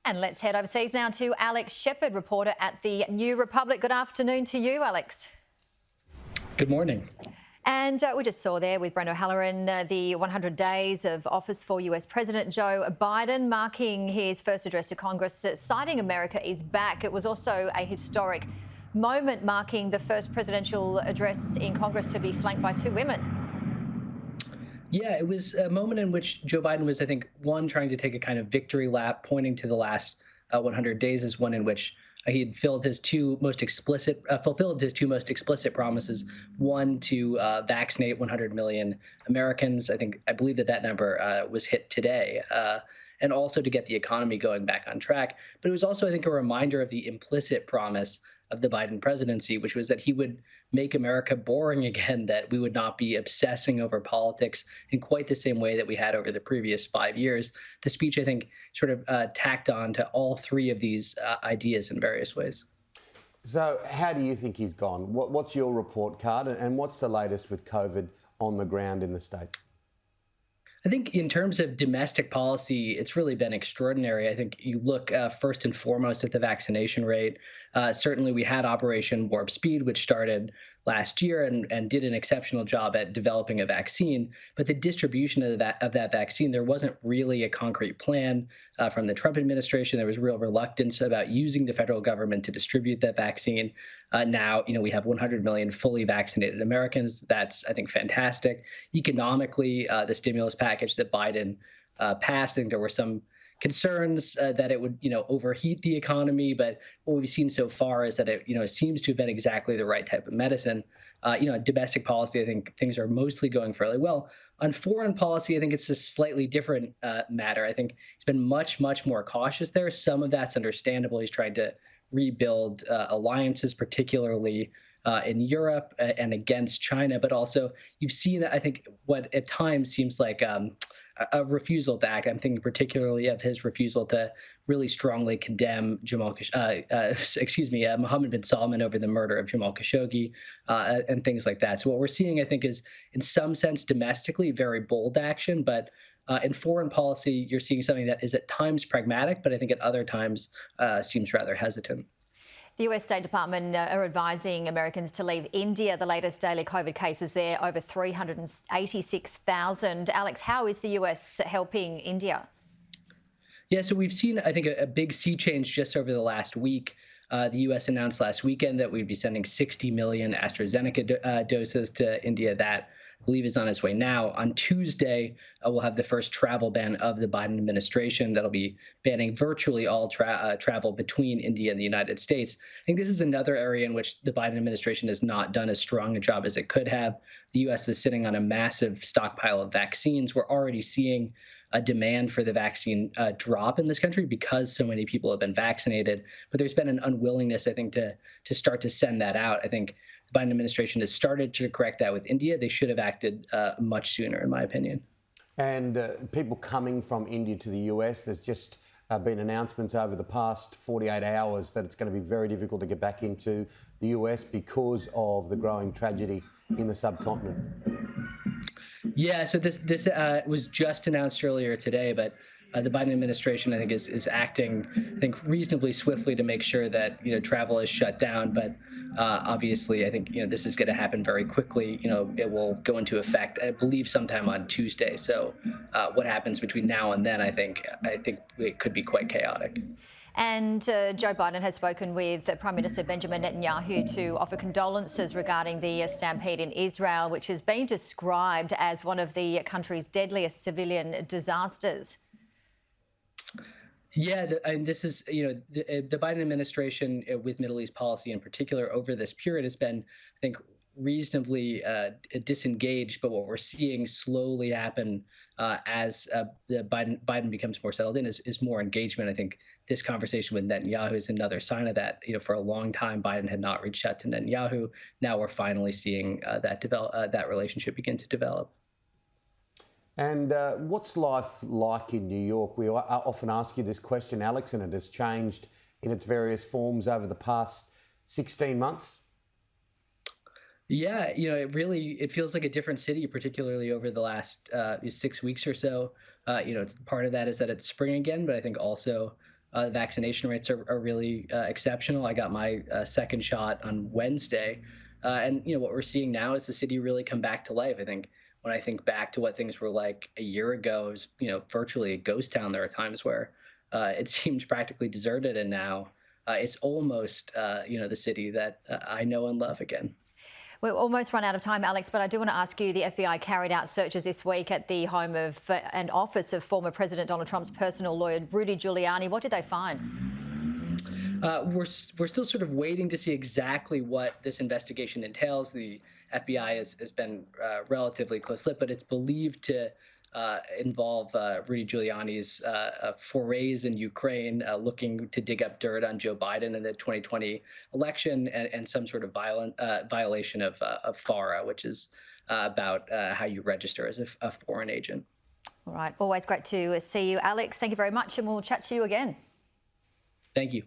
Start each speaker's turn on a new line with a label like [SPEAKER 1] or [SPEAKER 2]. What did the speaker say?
[SPEAKER 1] And let's head overseas now to Alex Shephard, reporter at the New Republic. Good afternoon to you, Alex.
[SPEAKER 2] Good morning.
[SPEAKER 1] And we just saw there with Brent O'Halloran the 100 days of office for US President Joe Biden, marking his first address to Congress, citing America is back. It was also a historic moment, marking the first presidential address in Congress to be flanked by two women.
[SPEAKER 2] Yeah, it was a moment in which Joe Biden was, I think, one, trying to take a kind of victory lap, pointing to the last 100 days as one in which he had fulfilled his two most explicit promises. One, to vaccinate 100 million Americans. I believe that number was hit today. And also to get the economy going back on track. But it was also, I think, a reminder of the implicit promise of the Biden presidency, which was that he would make America boring again, that we would not be obsessing over politics in quite the same way that we had over the previous 5 years. The speech, I think, sort of tacked on to all three of these ideas in various ways.
[SPEAKER 3] So how do you think he's gone? What's your report card, and what's the latest with COVID on the ground in the States?
[SPEAKER 2] I think in terms of domestic policy, it's really been extraordinary. I think you look first and foremost at the vaccination rate. Certainly, we had Operation Warp Speed, which started last year and did an exceptional job at developing a vaccine. But the distribution of that vaccine, there wasn't really a concrete plan from the Trump administration. There was real reluctance about using the federal government to distribute that vaccine. Now, we have 100 million fully vaccinated Americans. That's, I think, fantastic. Economically, the stimulus package that Biden passed, I think there were some concerns that it would, overheat the economy. But what we've seen so far is that it, seems to have been exactly the right type of medicine. Domestic policy, I think things are mostly going fairly well. On foreign policy, I think it's a slightly different matter. I think he's been much, much more cautious there. Some of that's understandable. He's trying to rebuild alliances, particularly in Europe and against China. But also you've seen, I think, what at times seems like a refusal to act. I'm thinking particularly of his refusal to really strongly condemn Mohammed bin Salman over the murder of Jamal Khashoggi and things like that. So what we're seeing, I think, is in some sense domestically very bold action, but in foreign policy, you're seeing something that is at times pragmatic, but I think at other times seems rather hesitant.
[SPEAKER 1] The US State Department are advising Americans to leave India. The latest daily COVID cases there, over 386,000. Alex, how is the US helping India?
[SPEAKER 2] Yeah, so we've seen, I think, a big sea change just over the last week. The U.S. announced last weekend that we'd be sending 60 million AstraZeneca doses to India. That, I believe, is on its way now. On Tuesday, we'll have the first travel ban of the Biden administration that'll be banning virtually all travel between India and the United States. I think this is another area in which the Biden administration has not done as strong a job as it could have. The U.S. is sitting on a massive stockpile of vaccines. We're already seeing a demand for the vaccine drop in this country because so many people have been vaccinated. But there's been an unwillingness, I think, to start to send that out. I think the Biden administration has started to correct that with India. They should have acted much sooner, in my opinion.
[SPEAKER 3] And people coming from India to the US, there's just been announcements over the past 48 hours that it's going to be very difficult to get back into the US because of the growing tragedy in the subcontinent.
[SPEAKER 2] Yeah, so this was just announced earlier today, but the Biden administration, I think, is acting, I think, reasonably swiftly to make sure that travel is shut down. But obviously, I think this is going to happen very quickly. It will go into effect, I believe, sometime on Tuesday. So what happens between now and then, I think it could be quite chaotic.
[SPEAKER 1] And Joe Biden has spoken with Prime Minister Benjamin Netanyahu to offer condolences regarding the stampede in Israel, which has been described as one of the country's deadliest civilian disasters.
[SPEAKER 2] Yeah, this is, the Biden administration with Middle East policy in particular over this period has been, I think, reasonably disengaged. But what we're seeing slowly happen as the Biden becomes more settled in is more engagement. I think this conversation with Netanyahu is another sign of that. For a long time, Biden had not reached out to Netanyahu. Now we're finally seeing that relationship begin to develop.
[SPEAKER 3] And what's life like in New York? We often ask you this question, Alex, and it has changed in its various forms over the past 16 months.
[SPEAKER 2] Yeah, it feels like a different city, particularly over the last 6 weeks or so. Part of that is that it's spring again, but I think also Vaccination rates are really exceptional. I got my second shot on Wednesday. And what we're seeing now is the city really come back to life. I think when I think back to what things were like a year ago, it was virtually a ghost town. There are times where it seemed practically deserted, and now it's almost the city that I know and love again.
[SPEAKER 1] We've almost run out of time, Alex, but I do want to ask you, the FBI carried out searches this week at the home of and office of former President Donald Trump's personal lawyer, Rudy Giuliani. What did they find?
[SPEAKER 2] We're still sort of waiting to see exactly what this investigation entails. The FBI has been relatively close-lipped, but it's believed to involve Rudy Giuliani's forays in Ukraine, looking to dig up dirt on Joe Biden in the 2020 election, and some sort of violation of FARA, which is about how you register as a foreign agent.
[SPEAKER 1] All right. Always great to see you, Alex. Thank you very much, and we'll chat to you again.
[SPEAKER 2] Thank you.